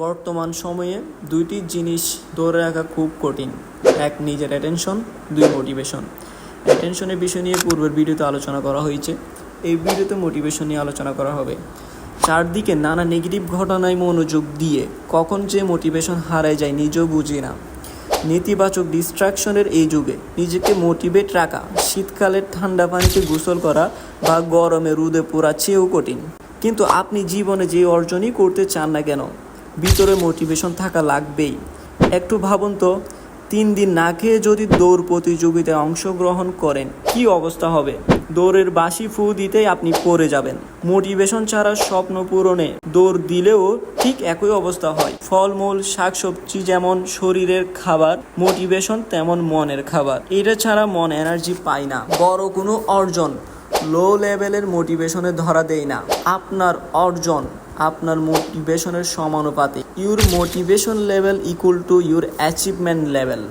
বর্তমান সময়ে দুইটি জিনিস ধরে রাখা খুব কঠিন। এক, নিজের অ্যাটেনশন, দুই, মোটিভেশন। অ্যাটেনশনের বিষয় নিয়ে পূর্বের ভিডিওতে আলোচনা করা হয়েছে, এই ভিডিওতে মোটিভেশন নিয়ে আলোচনা করা হবে। চারদিকে নানা নেগেটিভ ঘটনায় মনোযোগ দিয়ে কখন যে মোটিভেশন হারায় যায় নিজেও বুঝি না। নেতিবাচক ডিস্ট্রাকশনের এই যুগে নিজেকে মোটিভেট রাখা শীতকালের ঠান্ডা পানিতে গোসল করা বা গরমে রোদে পোড়া চেয়েও কঠিন। কিন্তু আপনি জীবনে যে অর্জনই করতে চান না কেন, ভিতরে মোটিভেশন থাকা লাগবেই। একটু ভাবুন তো, 3 দিন না খেয়ে যদি দৌড় প্রতিযোগিতায় অংশগ্রহণ করেন কি অবস্থা হবে? দৌড়ের বাঁশি ফু দিতেই আপনি পড়ে যাবেন। মোটিভেশন ছাড়া স্বপ্ন পূরণে দৌড় দিলেও ঠিক একই অবস্থা হয়। ফলমূল, শাকসবজি যেমন শরীরের খাবার, মোটিভেশন তেমন মনের খাবার। এটা ছাড়া মন এনার্জি পায় না। বড় কোনো অর্জন লো লেভেলের মোটিভেশনে ধরা দেয় না। আপনার অর্জন আপনার মোটিভেশনের সমানুপাতে। Your motivation level equal to your achievement level.